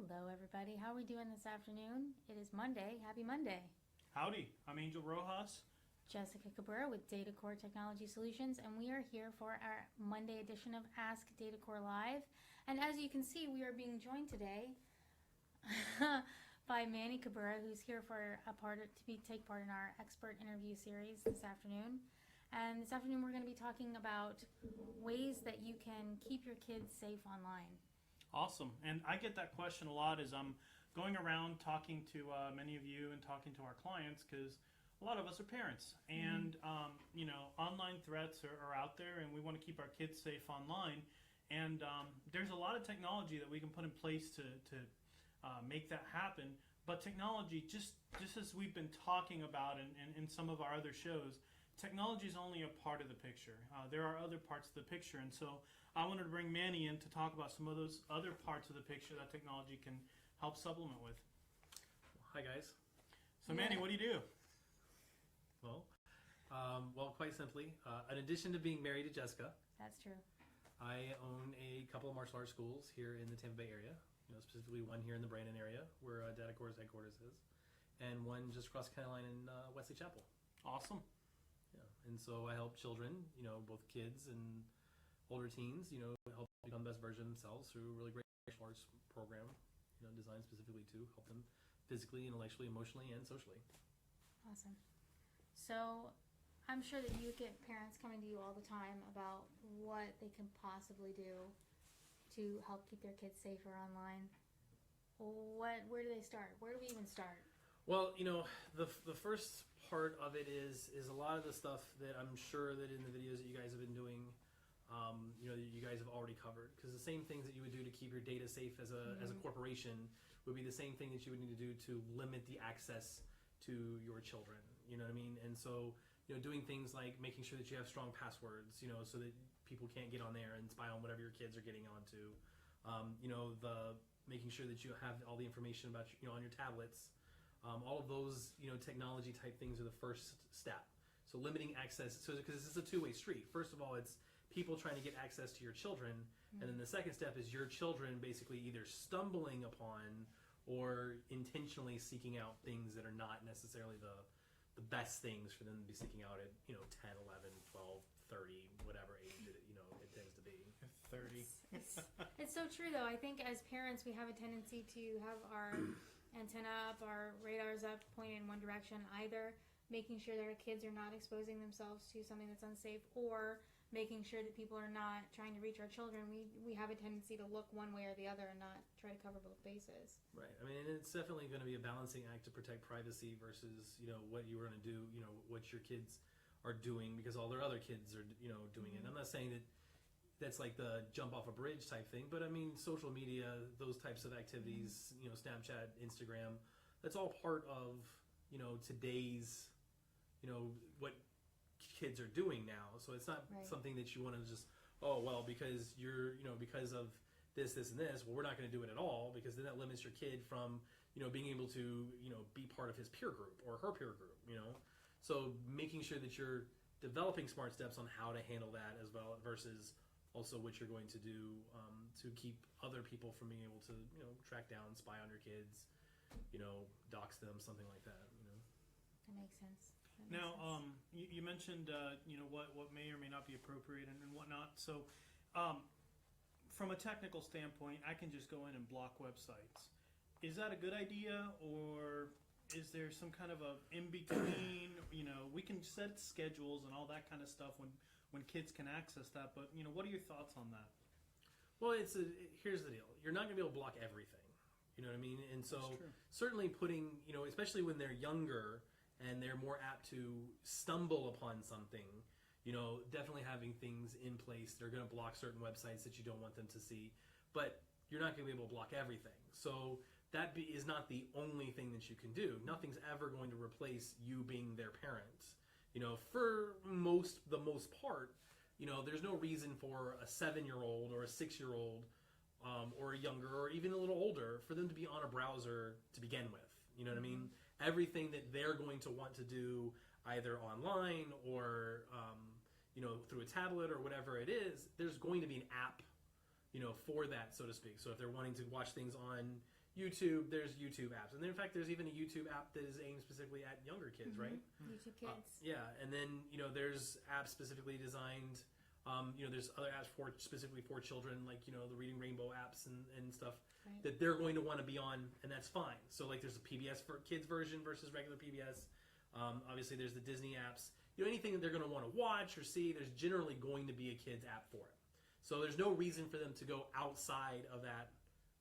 Hello, everybody. How are we doing this afternoon? It is Monday. Happy Monday. Howdy, I'm Angel Rojas. Jessica Cabrera with DataCorps Technology Solutions, and we are here for our Monday edition of Ask DataCorps Live. And as you can see, we are being joined today by Manny Cabrera, who's here for take part in our expert interview series this afternoon. And this afternoon, we're going to be talking about ways that you can keep your kids safe online. Awesome. And I get that question a lot as I'm going around talking to many of you and talking to our clients, because a lot of us are parents. And, online threats are out there, and we want to keep our kids safe online. And there's a lot of technology that we can put in place to make that happen. But technology, just as we've been talking about in some of our other shows, technology is only a part of the picture. There are other parts of the picture. And so I wanted to bring Manny in to talk about some of those other parts of the picture that technology can help supplement with. Hi, guys. So, Manny, what do you do? Well, quite simply, in addition to being married to Jessica, That's true. I own a couple of martial arts schools here in the Tampa Bay area. Specifically one here in the Brandon area, where DataCorps headquarters is, and one just across the county line in Wesley Chapel. Awesome. Yeah, and so I help children, both kids and older teens, help become the best version of themselves through a really great martial arts program, designed specifically to help them physically, intellectually, emotionally, and socially. Awesome. So I'm sure that you get parents coming to you all the time about what they can possibly do to help keep their kids safer online. Where do they start? Where do we even start? Well, the first part of it is a lot of the stuff that I'm sure that in the videos that you guys have been doing, that you guys have already covered. Because the same things that you would do to keep your data safe as a corporation would be the same thing that you would need to do to limit the access to your children. You know what I mean? And so, doing things like making sure that you have strong passwords, so that people can't get on there and spy on whatever your kids are getting onto. The making sure that you have all the information about on your tablets. All of those, technology type things are the first step. So limiting access, because this is a two-way street. First of all, it's people trying to get access to your children, and then the second step is your children basically either stumbling upon or intentionally seeking out things that are not necessarily the best things for them to be seeking out at 10, 11, 12, 30, whatever age it tends to be. 30. It's so true, though. I think as parents, we have a tendency to have our antenna up, our radars up, pointed in one direction, either making sure that our kids are not exposing themselves to something that's unsafe, or making sure that people are not trying to reach our children. We have a tendency to look one way or the other and not try to cover both bases. Right. I mean, and it's definitely going to be a balancing act to protect privacy versus, what you were going to do, what your kids are doing, because all their other kids are, doing it. And I'm not saying that that's like the jump off a bridge type thing, but I mean, social media, those types of activities, Snapchat, Instagram, that's all part of, today's, what kids are doing now. So it's not something that you want to just, because you're, because of this, and this, well, we're not going to do it at all, because then that limits your kid from, being able to, be part of his peer group or her peer group, So making sure that you're developing smart steps on how to handle that as well, versus also what you're going to do to keep other people from being able to, track down, spy on your kids, dox them, something like that, That makes sense. Now, you mentioned, what may or may not be appropriate and whatnot. So, from a technical standpoint, I can just go in and block websites. Is that a good idea, or is there some kind of a in-between? We can set schedules and all that kind of stuff when kids can access that. But, what are your thoughts on that? Well, here's the deal. You're not going to be able to block everything. You know what I mean? And so certainly putting, especially when they're younger and they're more apt to stumble upon something, definitely having things in place that are going to block certain websites that you don't want them to see. But you're not going to be able to block everything. So that is not the only thing that you can do. Nothing's ever going to replace you being their parent. For the most part, there's no reason for a 7-year-old or a 6-year-old or a younger or even a little older for them to be on a browser to begin with. You know what I mean? Everything that they're going to want to do either online or, through a tablet or whatever it is, there's going to be an app, for that, so to speak. So if they're wanting to watch things on, YouTube, there's YouTube apps. And then, in fact, there's even a YouTube app that is aimed specifically at younger kids, right? YouTube Kids. Yeah, and then, there's apps specifically designed, there's other apps specifically for children, like, the Reading Rainbow apps and stuff that they're going to want to be on, and that's fine. So, like, there's a PBS for kids version versus regular PBS. Obviously, there's the Disney apps. Anything that they're going to want to watch or see, there's generally going to be a kids app for it. So there's no reason for them to go outside of that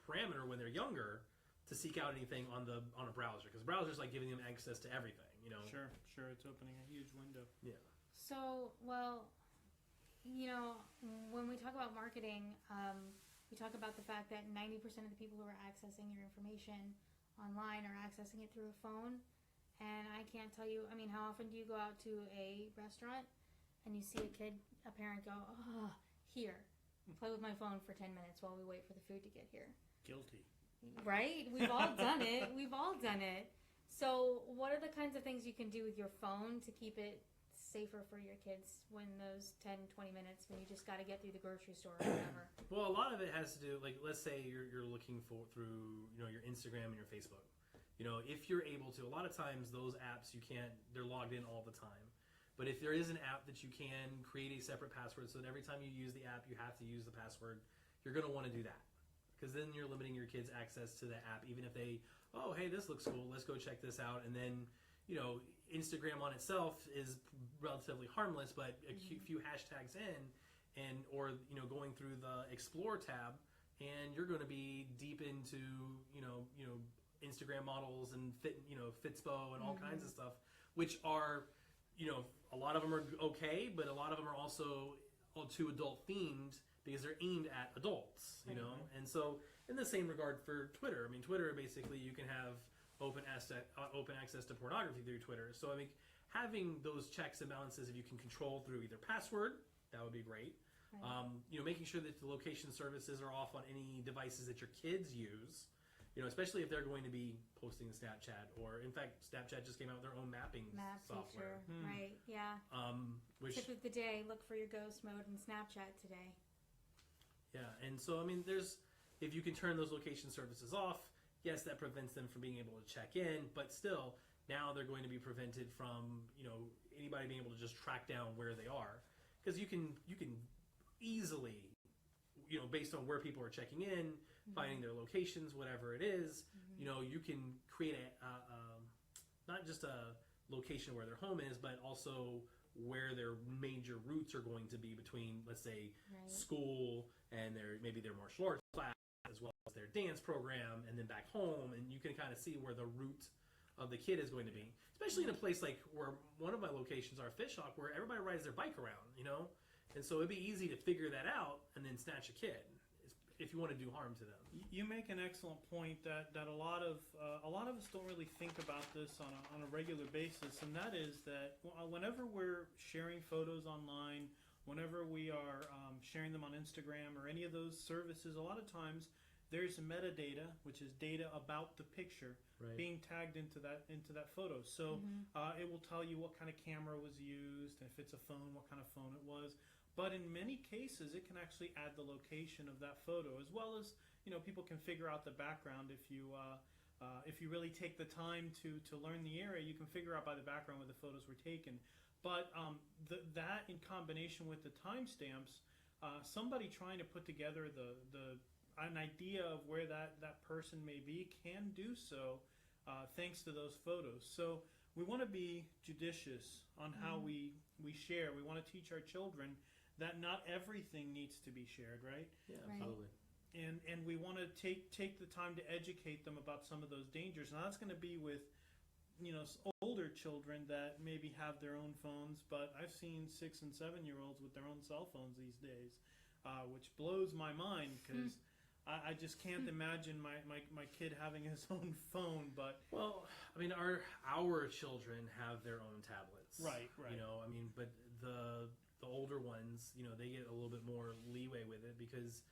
parameter when they're younger to seek out anything on a browser, because browser's like giving them access to everything. Sure, it's opening a huge window. Yeah. So, well, when we talk about marketing, we talk about the fact that 90% of the people who are accessing your information online are accessing it through a phone. And I can't tell you, how often do you go out to a restaurant and you see a parent go, oh, here, play with my phone for 10 minutes while we wait for the food to get here. Guilty. Right? We've all done it. So what are the kinds of things you can do with your phone to keep it safer for your kids when those 10, 20 minutes when you just got to get through the grocery store or whatever? Well, a lot of it has to do, like, let's say you're looking through, your Instagram and your Facebook. If you're able to, a lot of times those apps they're logged in all the time. But if there is an app that you can create a separate password so that every time you use the app, you have to use the password, you're going to want to do that. Because then you're limiting your kids' access to the app, even if they, oh, hey, this looks cool, let's go check this out. And then, Instagram on itself is relatively harmless, but a few hashtags in, or going through the Explore tab, and you're going to be deep into, Instagram models and Fitspo and all kinds of stuff, which are, a lot of them are okay, but a lot of them are also too adult themed because they're aimed at adults, And so, in the same regard for Twitter, Twitter basically you can have open access to pornography through Twitter. So having those checks and balances, if you can control through either password, that would be great. Right. Making sure that the location services are off on any devices that your kids use. Especially if they're going to be posting to Snapchat, or in fact, Snapchat just came out with their own map software. Feature. Right, yeah. Which, tip of the day, look for your ghost mode in Snapchat today. Yeah, and so, if you can turn those location services off, yes, that prevents them from being able to check in, but still, now they're going to be prevented from, anybody being able to just track down where they are. Because you can easily, based on where people are checking in, finding their locations, whatever it is, you can create not just a location where their home is, but also where their major routes are going to be between, let's say, school and maybe their martial arts class, as well as their dance program, and then back home, and you can kind of see where the route of the kid is going to be. Especially in a place like where one of my locations are Fish Hawk, where everybody rides their bike around, and so it'd be easy to figure that out and then snatch a kid if you want to do harm to them. You make an excellent point that a lot of us don't really think about this on a regular basis, and that is that whenever we're sharing photos online, whenever we are sharing them on Instagram or any of those services, a lot of times there's metadata, which is data about the picture, being tagged into that photo. So it will tell you what kind of camera was used, and if it's a phone, what kind of phone it was. But in many cases, it can actually add the location of that photo, as well as people can figure out the background. If you really take the time to learn the area, you can figure out by the background where the photos were taken. But that in combination with the timestamps, somebody trying to put together an idea of where that person may be can do so thanks to those photos. So we want to be judicious on how we share. We want to teach our children that not everything needs to be shared, right? Yeah, absolutely. And we want to take the time to educate them about some of those dangers. Now that's going to be with older children that maybe have their own phones, but I've seen 6 and 7 year olds with their own cell phones these days, which blows my mind because I just can't imagine my kid having his own phone. But our children have their own tablets, right. But the older ones, they get a little bit more leeway with it because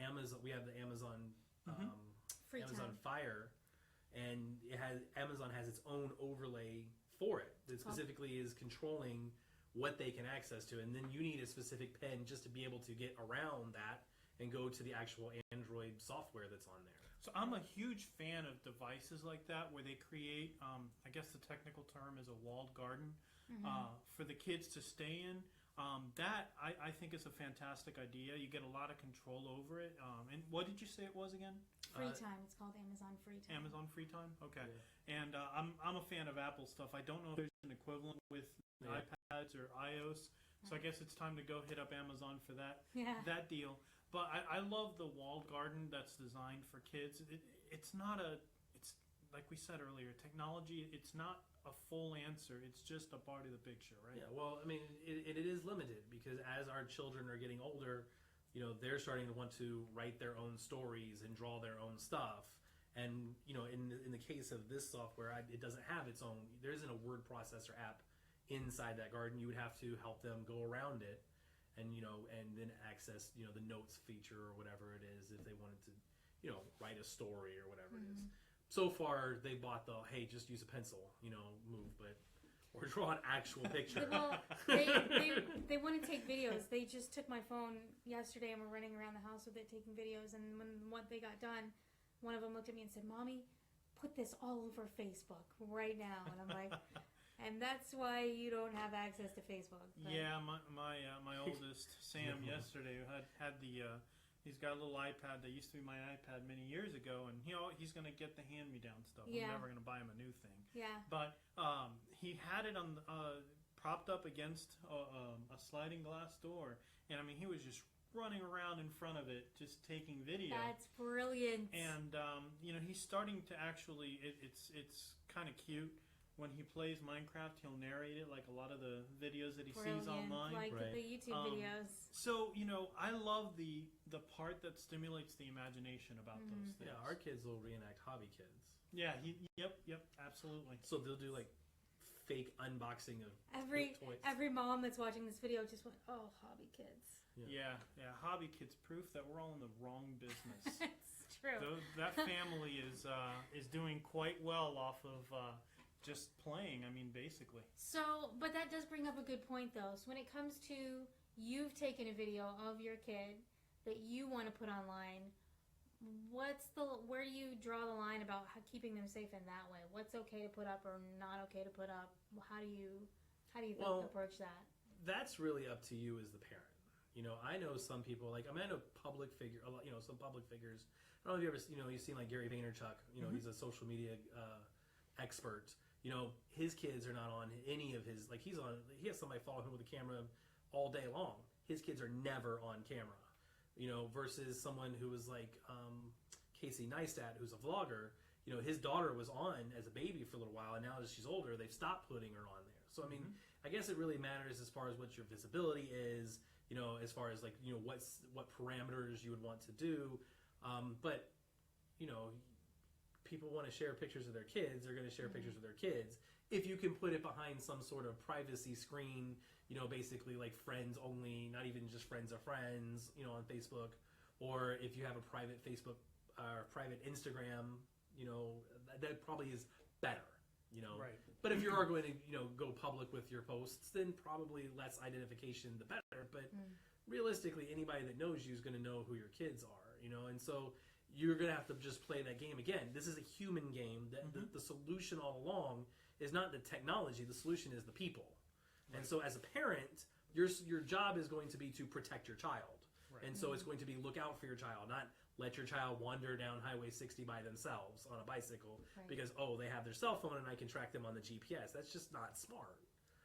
Amazon. We have the Amazon Amazon Fire, and Amazon has its own overlay for it that specifically is controlling what they can access to, and then you need a specific pen just to be able to get around that and go to the actual Android software that's on there. So I'm a huge fan of devices like that where they create, I guess the technical term is a walled garden for the kids to stay in. That I think is a fantastic idea. You get a lot of control over it. And what did you say it was again? Free time. It's called Amazon Free Time. Amazon Free Time. Okay. Yeah. And I'm a fan of Apple stuff. I don't know if there's an equivalent with iPads or iOS. So I guess it's time to go hit up Amazon for that deal. But I love the walled garden that's designed for kids. It's not it's like we said earlier, technology, it's not a full answer. It's just a part of the picture, right? Yeah, well, I mean, it is limited because as our children are getting older, you know, they're starting to want to write their own stories and draw their own stuff. And, you know, in the case of this software, it doesn't have its own, there isn't a word processor app inside that garden. You would have to help them go around it. And, you know, and then access, you know, the notes feature or whatever it is if they wanted to, you know, write a story or whatever it is. So far, they bought the, hey, just use a pencil, you know, move, or draw an actual picture. Well, they want to take videos. They just took my phone yesterday and were running around the house with it, taking videos. And when they got done, one of them looked at me and said, "Mommy, put this all over Facebook right now." And I'm like... And that's why you don't have access to Facebook. But. Yeah, my oldest Sam yesterday had he's got a little iPad that used to be my iPad many years ago, and he's going to get the hand-me-down stuff. I'm never going to buy him a new thing. Yeah. But he had it on propped up against a sliding glass door, and I mean he was just running around in front of it, just taking video. That's brilliant. And you know, he's starting to actually it's kind of cute. When he plays Minecraft, he'll narrate it like a lot of the videos that he sees online. Like the YouTube videos. So, you know, I love the part that stimulates the imagination about those things. Yeah, our kids will reenact Hobby Kids. Yeah, yep, absolutely. So they'll do like fake unboxing of toys. Every mom that's watching this video just went, "Oh, Hobby Kids." Yeah, Hobby Kids, proof that we're all in the wrong business. It's true. That family is doing quite well off of... just playing, I mean, basically. So, but that does bring up a good point, though. So when it comes to you've taken a video of your kid that you want to put online, where do you draw the line about keeping them safe in that way? What's okay to put up or not okay to put up? How do you approach that? That's really up to you as the parent. You know, I know some people, like, I know public figure, you know, some public figures. I don't know if you ever, you know, you've seen like Gary Vaynerchuk, you know, he's a social media expert. You know, his kids are not on any of his, like he has somebody follow him with a camera all day long. His kids are never on camera, you know, versus someone who was like Casey Neistat, who's a vlogger. You know, his daughter was on as a baby for a little while, and now as she's older, they've stopped putting her on there. So, I mean, I guess it really matters as far as what your visibility is, you know, as far as like, you know, what parameters you would want to do. But, you know, people want to share pictures of their kids, they're going to share pictures of their kids. If you can put it behind some sort of privacy screen, you know, basically like friends only, not even just friends of friends, you know, on Facebook, or if you have a private Facebook or private Instagram, you know, that probably is better, you know. Right. But if you are going to, you know, go public with your posts, then probably less identification, the better. But realistically, anybody that knows you is going to know who your kids are, you know, and so you're going to have to just play that game. Again, this is a human game. The solution all along is not the technology. The solution is the people. Right. And so as a parent, your job is going to be to protect your child. Right. And so it's going to be look out for your child, not let your child wander down Highway 60 by themselves on a bicycle because, oh, they have their cell phone and I can track them on the GPS. That's just not smart.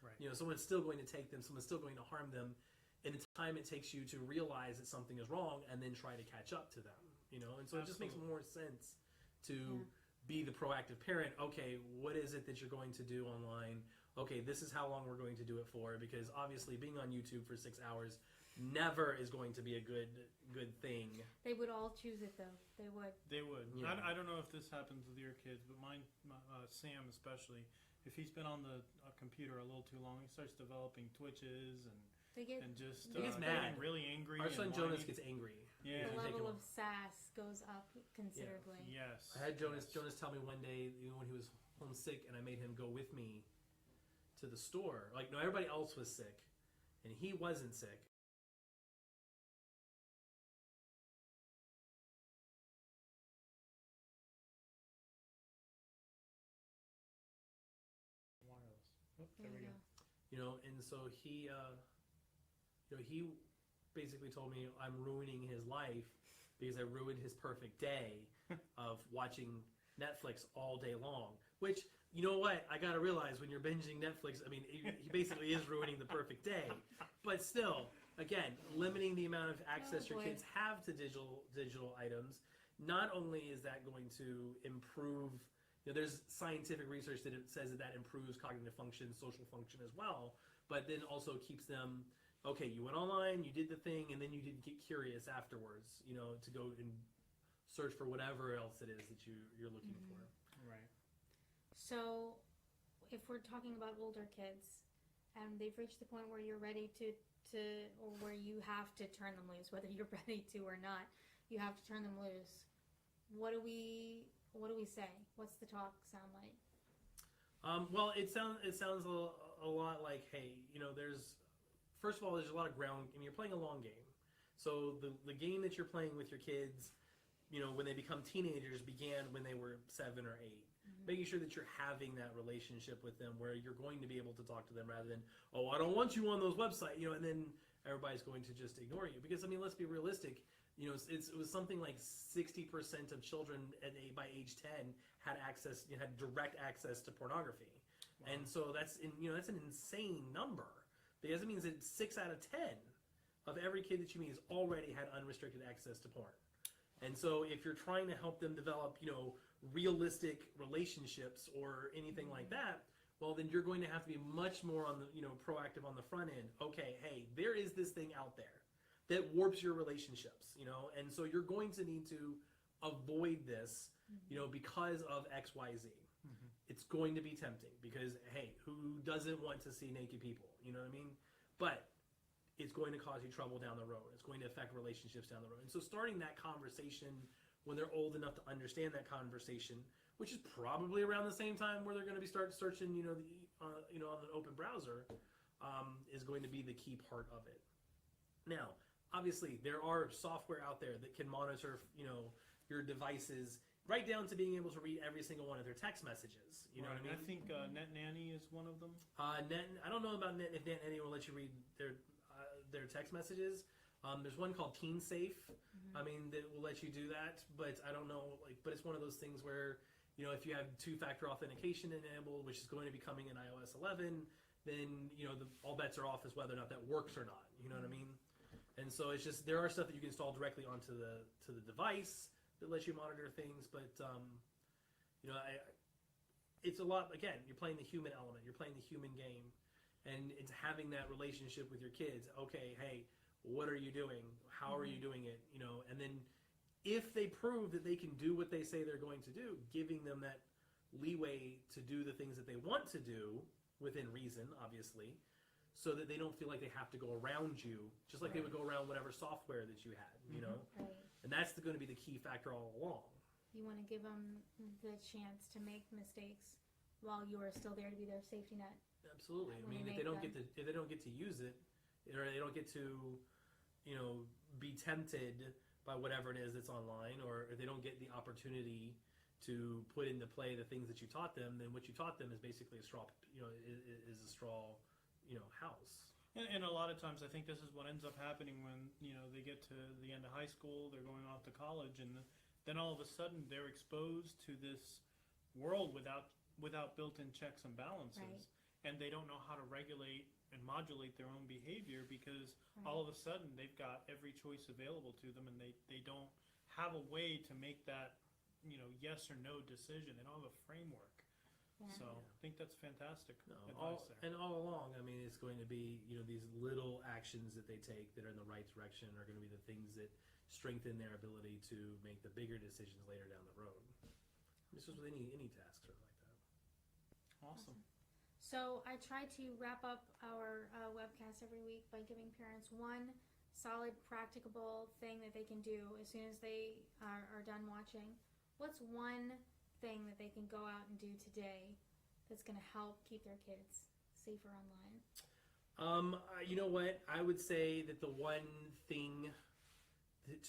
Right. You know, someone's still going to take them. Someone's still going to harm them in the time it takes you to realize that something is wrong and then try to catch up to them. You know, and so it just makes more sense to be the proactive parent. Okay, what is it that you're going to do online? Okay, this is how long we're going to do it for, because obviously being on YouTube for 6 hours never is going to be a good thing. They would all choose it, though. They would. Yeah. I don't know if this happens with your kids, but mine, Sam especially, if he's been on the computer a little too long, he starts developing twitches and just he gets mad, really angry. Our son Jonas gets angry. Yeah. The level of sass goes up considerably. Yeah. Yes. I had Jonas tell me one day, you know, when he was homesick, and I made him go with me to the store. Like, no, everybody else was sick, and he wasn't sick. There we go. You know, and so he basically told me I'm ruining his life because I ruined his perfect day of watching Netflix all day long. Which, you know what, I gotta realize when you're binging Netflix, I mean, he basically is ruining the perfect day. But still, again, limiting the amount of access your kids have to digital items. Not only is that going to improve, you know, there's scientific research that it says that improves cognitive function, social function as well, but then also keeps them, okay, you went online, you did the thing, and then you did get curious afterwards, you know, to go and search for whatever else it is that you're looking for. Right. So, if we're talking about older kids, and they've reached the point where you're ready to or where you have to turn them loose, whether you're ready to or not, you have to turn them loose. What do we say? What's the talk sound like? Well, it sounds a lot like, hey, you know, first of all, there's a lot of ground. I mean, you're playing a long game, so the game that you're playing with your kids, you know, when they become teenagers, began when they were 7 or 8. Making sure that you're having that relationship with them where you're going to be able to talk to them rather than, oh, I don't want you on those websites, you know, and then everybody's going to just ignore you. Because, I mean, let's be realistic. You know, it was something like 60% of children by age 10 had direct access to pornography. Wow. And so that's an insane number, because it means that 6 out of 10 of every kid that you meet has already had unrestricted access to porn. And so if you're trying to help them develop, you know, realistic relationships or anything like that, well, then you're going to have to be much more on the, you know, proactive on the front end. Okay, hey, there is this thing out there that warps your relationships, you know, and so you're going to need to avoid this, you know, because of X, Y, Z. It's going to be tempting because, hey, who doesn't want to see naked people? You know what I mean? But it's going to cause you trouble down the road. It's going to affect relationships down the road. And so starting that conversation when they're old enough to understand that conversation, which is probably around the same time where they're going to be start searching, you know, on an open browser, is going to be the key part of it. Now, obviously, there are software out there that can monitor, you know, your devices right down to being able to read every single one of their text messages. You know what I mean? I think Net Nanny is one of them. I don't know about if Net Nanny will let you read their text messages. There's one called Teen Safe. I mean, that will let you do that, but I don't know. But it's one of those things where, you know, if you have two-factor authentication enabled, which is going to be coming in iOS 11, then, you know, all bets are off as whether or not that works or not. You know what I mean? And so it's just, there are stuff that you can install directly onto the device that lets you monitor things, but you know, it's a lot. Again, you're playing the human element, you're playing the human game, and it's having that relationship with your kids. Okay, hey, what are you doing? How are you doing it? You know, and then if they prove that they can do what they say they're going to do, giving them that leeway to do the things that they want to do within reason, obviously, so that they don't feel like they have to go around you, just like they would go around whatever software that you had, you know? Right. And that's going to be the key factor all along. You want to give them the chance to make mistakes while you are still there to be their safety net. Absolutely. I mean, if they don't get to use it, or they don't get to, you know, be tempted by whatever it is that's online, or if they don't get the opportunity to put into play the things that you taught them, then what you taught them is basically a straw, you know, is a straw, you know, house. And a lot of times I think this is what ends up happening when, you know, they get to the end of high school, they're going off to college, and then all of a sudden they're exposed to this world without built-in checks and balances. Right. And they don't know how to regulate and modulate their own behavior because all of a sudden they've got every choice available to them, and they don't have a way to make that, you know, yes or no decision. They don't have a framework. Yeah. So I think that's fantastic advice there. And all along, I mean, it's going to be, you know, these little actions that they take that are in the right direction are going to be the things that strengthen their ability to make the bigger decisions later down the road. This is with any task sort of like that. Awesome. So I try to wrap up our webcast every week by giving parents one solid, practicable thing that they can do as soon as they are done watching. What's one thing that they can go out and do today that's going to help keep their kids safer online? You know what? I would say that the one thing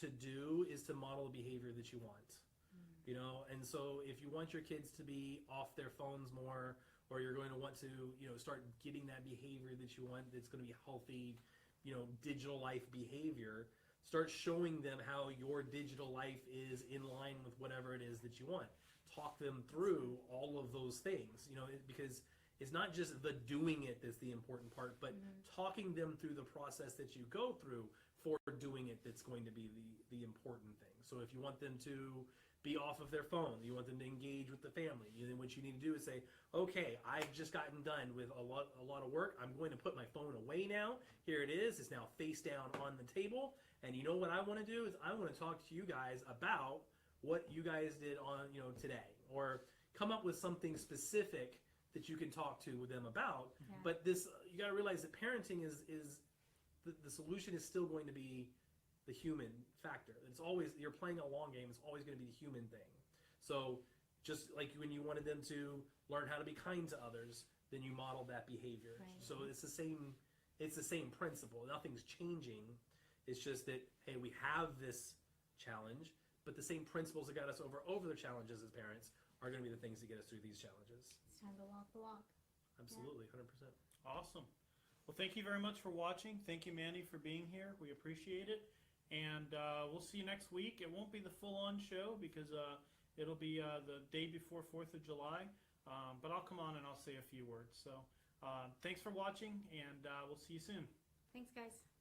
to do is to model the behavior that you want. You know, and so if you want your kids to be off their phones more, or you're going to want to, start getting that behavior that you want that's going to be healthy, digital life behavior. Start showing them how your digital life is in line with whatever it is that you want. Talk them through all of those things, because it's not just the doing it that's the important part, but talking them through the process that you go through for doing it that's going to be the important thing. So if you want them to be off of their phone, you want them to engage with the family, then what you need to do is say, okay, I've just gotten done with a lot of work. I'm going to put my phone away now. Here it is. It's now face down on the table. And you know what I want to do is I want to talk to you guys about what you guys did on, today, or come up with something specific that you can talk to them about. Yeah. But this, you got to realize that parenting is the solution is still going to be the human factor. It's always, you're playing a long game, it's always going to be the human thing. So just like when you wanted them to learn how to be kind to others, then you model that behavior. Right. So it's the same principle. Nothing's changing. It's just that, hey, we have this challenge, but the same principles that got us over the challenges as parents are going to be the things that get us through these challenges. It's time to walk the walk. Absolutely, 100%. Awesome. Well, thank you very much for watching. Thank you, Manny, for being here. We appreciate it. And we'll see you next week. It won't be the full-on show because it'll be the day before 4th of July. But I'll come on and I'll say a few words. So thanks for watching, and we'll see you soon. Thanks, guys.